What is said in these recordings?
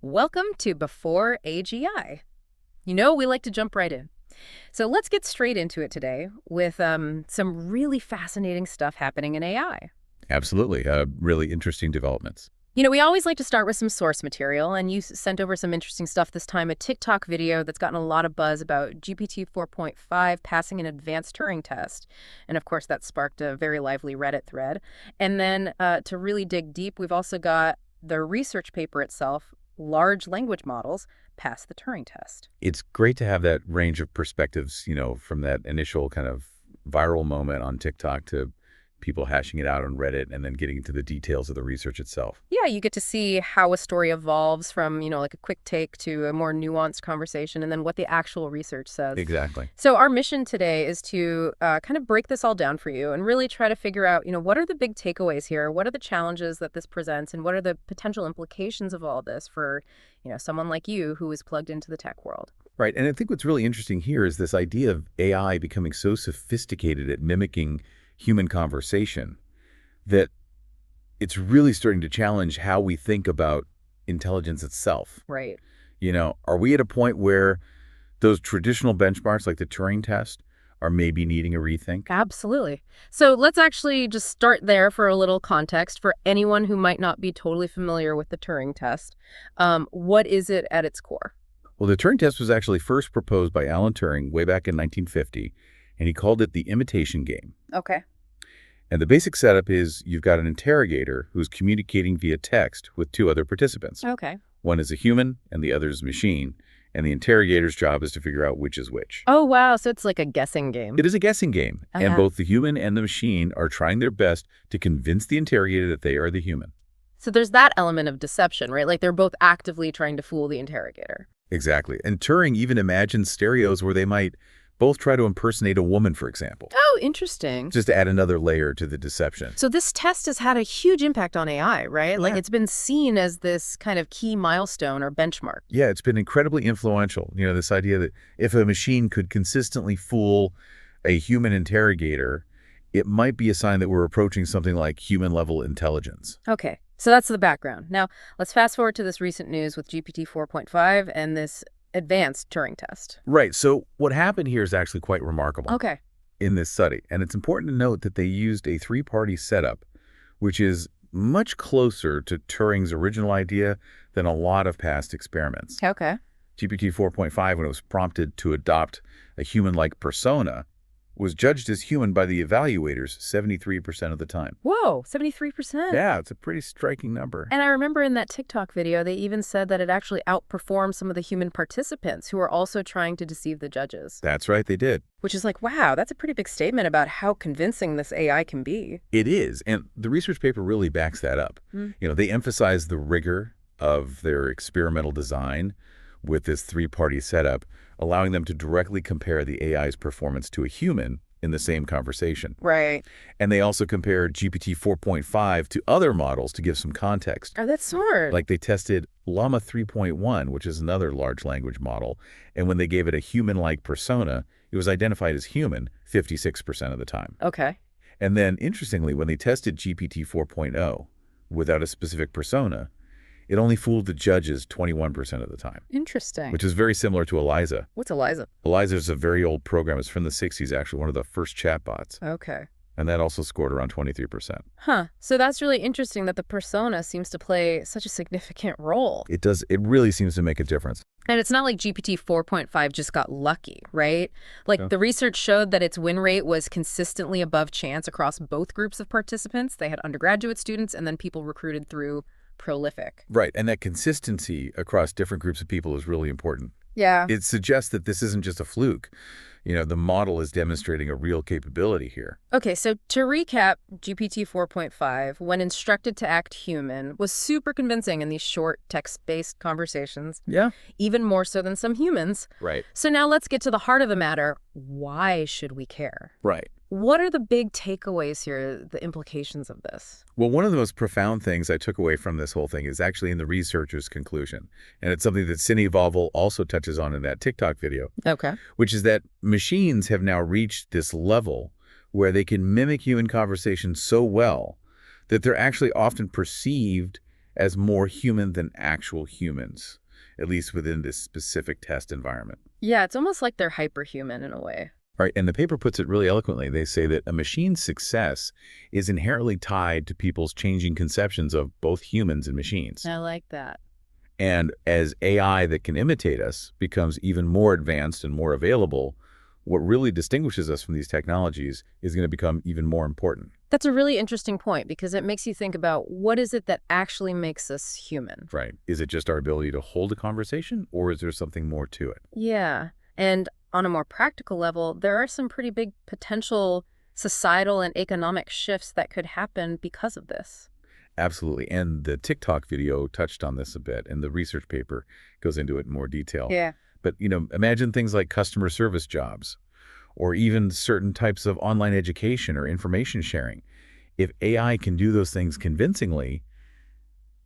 Welcome to Before AGI. We like to jump right in. So let's get straight into it today with some really fascinating stuff happening in AI. Absolutely. Really interesting developments. We always like to start with some source material, and you sent over some interesting stuff this time, a TikTok video that's gotten a lot of buzz about GPT 4.5 passing an advanced Turing test. And of course, that sparked a very lively Reddit thread. And then to really dig deep, we've also got the research paper itself, large language models pass the Turing test. It's great to have that range of perspectives, from that initial kind of viral moment on TikTok to people hashing it out on Reddit and then getting into the details of the research itself. Yeah, you get to see how a story evolves from, like a quick take to a more nuanced conversation and then what the actual research says. Exactly. So our mission today is to kind of break this all down for you and really try to figure out, what are the big takeaways here? What are the challenges that this presents? And what are the potential implications of all this for, someone like you who is plugged into the tech world? Right. And I think what's really interesting here is this idea of AI becoming so sophisticated at mimicking human conversation that it's really starting to challenge how we think about intelligence itself. Right. Are we at a point where those traditional benchmarks like the Turing test are maybe needing a rethink? Absolutely. So let's actually just start there for a little context for anyone who might not be totally familiar with the Turing test. What is it at its core? Well, the Turing test was actually first proposed by Alan Turing way back in 1950, and he called it the Imitation Game. Okay. And the basic setup is you've got an interrogator who's communicating via text with two other participants. Okay. One is a human and the other is a machine, and the interrogator's job is to figure out which is which. Oh, wow. So it's like a guessing game. It is a guessing game, and both the human and the machine are trying their best to convince the interrogator that they are the human. So there's that element of deception, right? Like they're both actively trying to fool the interrogator. Exactly. And Turing even imagined scenarios where they might both try to impersonate a woman, for example. Oh, interesting. Just to add another layer to the deception. So this test has had a huge impact on AI, right? Like it's been seen as this kind of key milestone or benchmark. Yeah, it's been incredibly influential. This idea that if a machine could consistently fool a human interrogator, it might be a sign that we're approaching something like human-level intelligence. Okay, so that's the background. Now, let's fast forward to this recent news with GPT 4.5 and this advanced Turing test. Right. So what happened here is actually quite remarkable. Okay. In this study. And it's important to note that they used a three-party setup, which is much closer to Turing's original idea than a lot of past experiments. Okay. GPT 4.5, when it was prompted to adopt a human-like persona, was judged as human by the evaluators 73% of the time. Whoa, 73%. Yeah, it's a pretty striking number. And I remember in that TikTok video, they even said that it actually outperformed some of the human participants who were also trying to deceive the judges. That's right, they did. Which is like, wow, that's a pretty big statement about how convincing this AI can be. It is, and the research paper really backs that up. They emphasize the rigor of their experimental design with this three-party setup, allowing them to directly compare the AI's performance to a human in the same conversation. Right. And they also compared GPT 4.5 to other models to give some context. Oh, that's smart. Like they tested Llama 3.1, which is another large language model, and when they gave it a human-like persona, it was identified as human 56% of the time. Okay. And then, interestingly, when they tested GPT 4.0 without a specific persona, it only fooled the judges 21% of the time. Interesting. Which is very similar to Eliza. What's Eliza? Eliza is a very old program. It's from the 60s, actually, one of the first chatbots. Okay. And that also scored around 23%. Huh. So that's really interesting that the persona seems to play such a significant role. It does. It really seems to make a difference. And it's not like GPT 4.5 just got lucky, right? Like the research showed that its win rate was consistently above chance across both groups of participants. They had undergraduate students and then people recruited through prolific. Right. And that consistency across different groups of people is really important. Yeah. It suggests that this isn't just a fluke. The model is demonstrating a real capability here. Okay, so to recap, GPT 4.5, when instructed to act human, was super convincing in these short text-based conversations. Yeah. Even more so than some humans. Right. So now let's get to the heart of the matter. Why should we care? Right. What are the big takeaways here, the implications of this? Well, one of the most profound things I took away from this whole thing is actually in the researcher's conclusion. And it's something that Cindy Volvel also touches on in that TikTok video. Okay. Which is that machines have now reached this level where they can mimic human conversation so well that they're actually often perceived as more human than actual humans, at least within this specific test environment. Yeah, it's almost like they're hyperhuman in a way. Right, and the paper puts it really eloquently. They say that a machine's success is inherently tied to people's changing conceptions of both humans and machines. I like that. And as AI that can imitate us becomes even more advanced and more available, what really distinguishes us from these technologies is going to become even more important. That's a really interesting point because it makes you think about what is it that actually makes us human? Right. Is it just our ability to hold a conversation, or is there something more to it? Yeah. And on a more practical level, there are some pretty big potential societal and economic shifts that could happen because of this. Absolutely. And the TikTok video touched on this a bit, and the research paper goes into it in more detail. Yeah. But, imagine things like customer service jobs, or even certain types of online education or information sharing. If AI can do those things convincingly,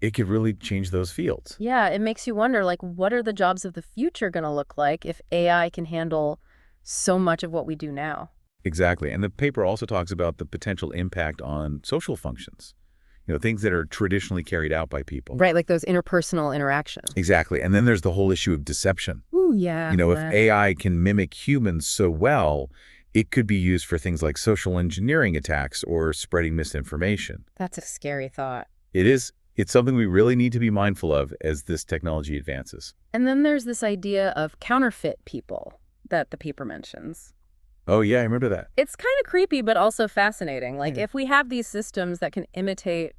it could really change those fields. Yeah, it makes you wonder, like, what are the jobs of the future going to look like if AI can handle so much of what we do now? Exactly. And the paper also talks about the potential impact on social functions, things that are traditionally carried out by people. Right, like those interpersonal interactions. Exactly. And then there's the whole issue of deception. Ooh, yeah. If AI can mimic humans so well, it could be used for things like social engineering attacks or spreading misinformation. That's a scary thought. It is. It's something we really need to be mindful of as this technology advances. And then there's this idea of counterfeit people that the paper mentions. Oh, yeah, I remember that. It's kind of creepy, but also fascinating. Like, Yeah. if we have these systems that can imitate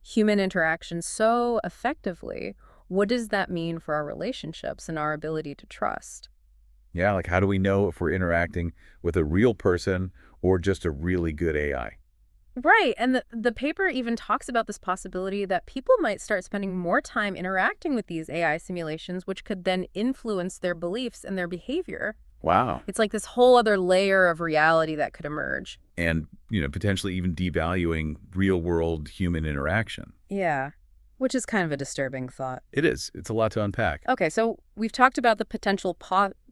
human interaction so effectively, what does that mean for our relationships and our ability to trust? Yeah, like how do we know if we're interacting with a real person or just a really good AI? Right. And the paper even talks about this possibility that people might start spending more time interacting with these AI simulations, which could then influence their beliefs and their behavior. Wow. It's like this whole other layer of reality that could emerge. And, potentially even devaluing real-world human interaction. Yeah, which is kind of a disturbing thought. It is. It's a lot to unpack. Okay, so we've talked about the potential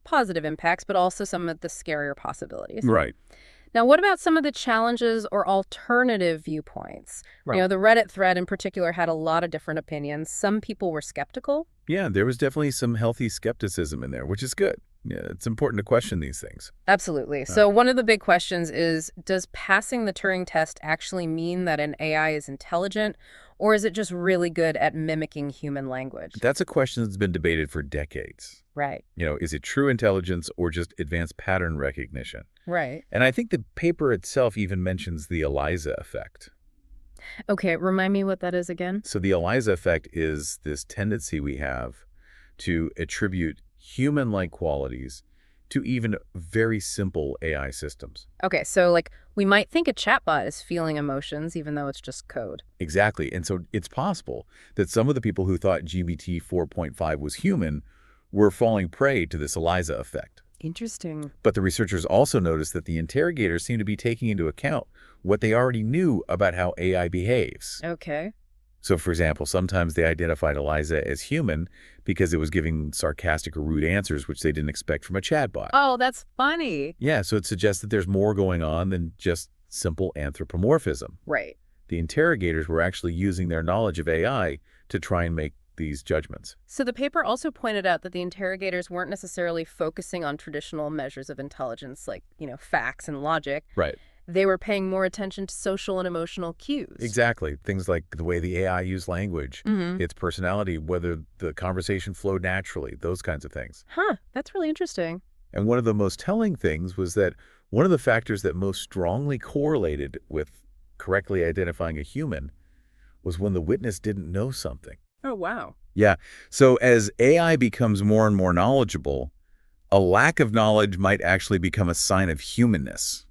positive impacts, but also some of the scarier possibilities. Right. Now, what about some of the challenges or alternative viewpoints? Right. The Reddit thread in particular had a lot of different opinions. Some people were skeptical. Yeah, there was definitely some healthy skepticism in there, which is good. Yeah, it's important to question these things. Absolutely. So one of the big questions is, does passing the Turing test actually mean that an AI is intelligent, or is it just really good at mimicking human language? That's a question that's been debated for decades. Right. Is it true intelligence or just advanced pattern recognition? Right. And I think the paper itself even mentions the Eliza effect. Okay, remind me what that is again. So the Eliza effect is this tendency we have to attribute human-like qualities to even very simple AI systems. Okay, so like we might think a chatbot is feeling emotions even though it's just code. Exactly. And so it's possible that some of the people who thought GPT-4.5 was human were falling prey to this Eliza effect. Interesting. But the researchers also noticed that the interrogators seem to be taking into account what they already knew about how AI behaves. Okay. So, for example, sometimes they identified Eliza as human because it was giving sarcastic or rude answers, which they didn't expect from a chatbot. Oh, that's funny. Yeah, so it suggests that there's more going on than just simple anthropomorphism. Right. The interrogators were actually using their knowledge of AI to try and make these judgments. So the paper also pointed out that the interrogators weren't necessarily focusing on traditional measures of intelligence like, facts and logic. Right. They were paying more attention to social and emotional cues. Exactly. Things like the way the AI used language, its personality, whether the conversation flowed naturally, those kinds of things. Huh, that's really interesting. And one of the most telling things was that one of the factors that most strongly correlated with correctly identifying a human was when the witness didn't know something. Oh, wow. Yeah. So as AI becomes more and more knowledgeable, a lack of knowledge might actually become a sign of humanness.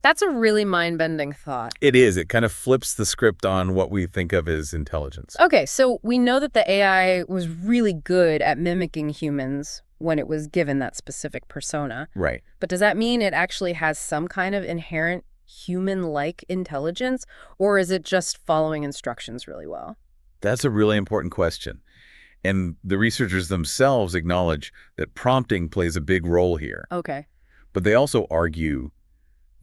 That's a really mind-bending thought. It is. It kind of flips the script on what we think of as intelligence. Okay, so we know that the AI was really good at mimicking humans when it was given that specific persona. Right. But does that mean it actually has some kind of inherent human-like intelligence, or is it just following instructions really well? That's a really important question. And the researchers themselves acknowledge that prompting plays a big role here. Okay. But they also argue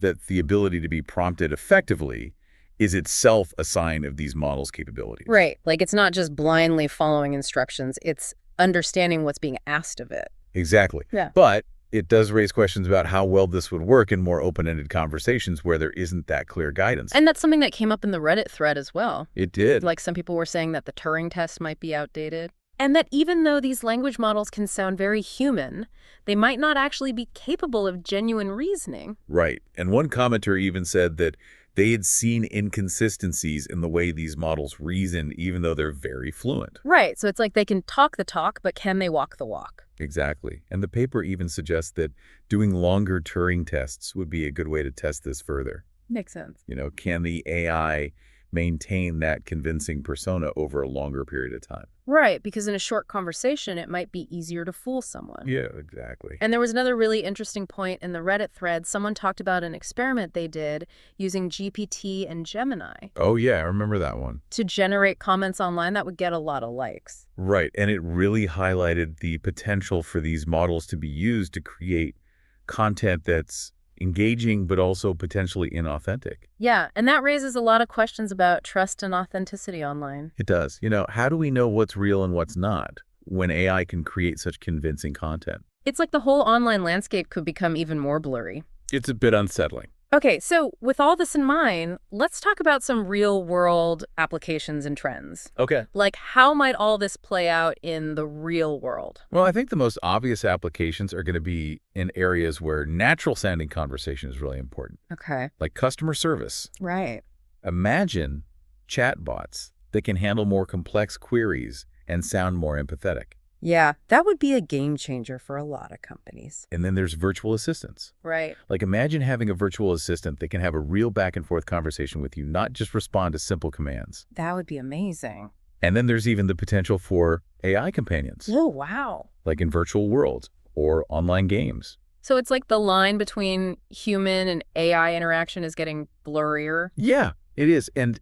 that the ability to be prompted effectively is itself a sign of these models' capabilities. Right. Like it's not just blindly following instructions, it's understanding what's being asked of it. Exactly. Yeah. But it does raise questions about how well this would work in more open-ended conversations where there isn't that clear guidance. And that's something that came up in the Reddit thread as well. It did. Like some people were saying that the Turing test might be outdated. And that even though these language models can sound very human, they might not actually be capable of genuine reasoning. Right. And one commenter even said that they had seen inconsistencies in the way these models reason, even though they're very fluent. Right. So it's like they can talk the talk, but can they walk the walk? Exactly. And the paper even suggests that doing longer Turing tests would be a good way to test this further. Makes sense. Can the AI maintain that convincing persona over a longer period of time? Right, because in a short conversation, it might be easier to fool someone. Yeah, exactly. And there was another really interesting point in the Reddit thread. Someone talked about an experiment they did using GPT and Gemini Oh, yeah, I remember that one. to generate comments online that would get a lot of likes. Right, and it really highlighted the potential for these models to be used to create content that's engaging but also potentially inauthentic. Yeah, and that raises a lot of questions about trust and authenticity online. It does. How do we know what's real and what's not when AI can create such convincing content? It's like the whole online landscape could become even more blurry. It's a bit unsettling. Okay, so with all this in mind, let's talk about some real-world applications and trends. Okay. Like, how might all this play out in the real world? Well, I think the most obvious applications are going to be in areas where natural-sounding conversation is really important, Okay. like customer service. Right. Imagine chatbots that can handle more complex queries and sound more empathetic. Yeah, that would be a game changer for a lot of companies. And then there's virtual assistants. Right. Like imagine having a virtual assistant that can have a real back-and-forth conversation with you, not just respond to simple commands. That would be amazing. And then there's even the potential for AI companions, Oh, wow. like in virtual worlds or online games. So it's like the line between human and AI interaction is getting blurrier. Yeah, it is. And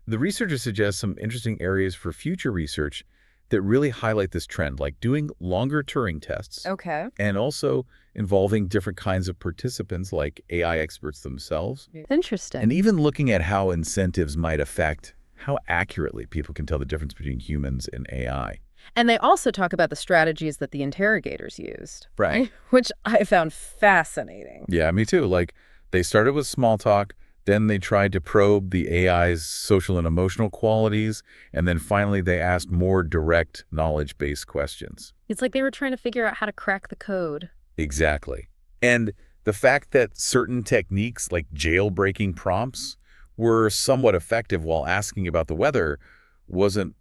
the researchers suggest some interesting areas for future research that really highlight this trend, like doing longer Turing tests. Okay. And also involving different kinds of participants like AI experts themselves. Interesting. And even looking at how incentives might affect how accurately people can tell the difference between humans and AI. And they also talk about the strategies that the interrogators used. Right. Which I found fascinating. Yeah, me too. Like they started with small talk, then they tried to probe the AI's social and emotional qualities, and then finally they asked more direct knowledge-based questions. It's like they were trying to figure out how to crack the code. Exactly. And the fact that certain techniques like jailbreaking prompts were somewhat effective while asking about the weather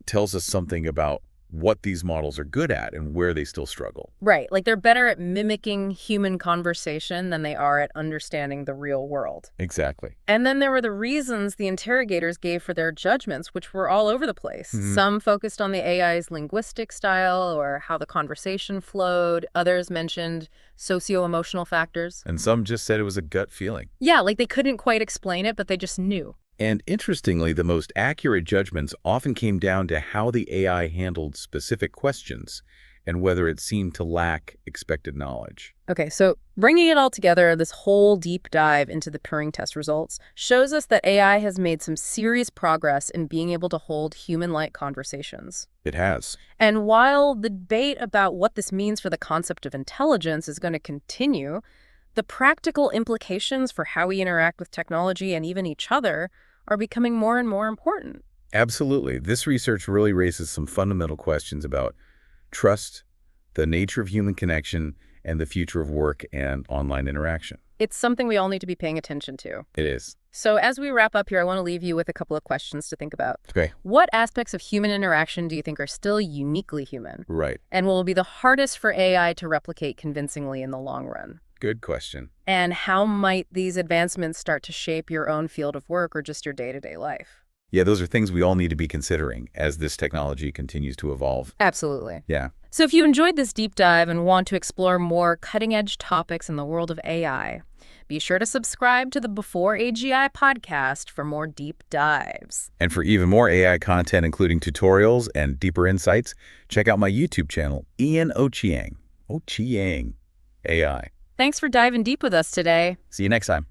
tells us something about what these models are good at and where they still struggle. Right. Like they're better at mimicking human conversation than they are at understanding the real world. Exactly. And then there were the reasons the interrogators gave for their judgments, which were all over the place. Mm-hmm. Some focused on the AI's linguistic style or how the conversation flowed. Others mentioned socio-emotional factors. And some just said it was a gut feeling. Yeah, like they couldn't quite explain it, but they just knew. And interestingly, the most accurate judgments often came down to how the AI handled specific questions and whether it seemed to lack expected knowledge. Okay, so bringing it all together, this whole deep dive into the Turing test results shows us that AI has made some serious progress in being able to hold human-like conversations. It has. And while the debate about what this means for the concept of intelligence is going to continue, the practical implications for how we interact with technology and even each other are becoming more and more important. Absolutely. This research really raises some fundamental questions about trust, the nature of human connection, and the future of work and online interaction. It's something we all need to be paying attention to. It is. So as we wrap up here, I want to leave you with a couple of questions to think about. Okay. What aspects of human interaction do you think are still uniquely human? Right. And will be the hardest for AI to replicate convincingly in the long run? Good question. And how might these advancements start to shape your own field of work or just your day-to-day life? Yeah, those are things we all need to be considering as this technology continues to evolve. Absolutely. Yeah. So if you enjoyed this deep dive and want to explore more cutting-edge topics in the world of AI, be sure to subscribe to the Before AGI podcast for more deep dives. And for even more AI content, including tutorials and deeper insights, check out my YouTube channel, Ian Ochieng AI. Thanks for diving deep with us today. See you next time.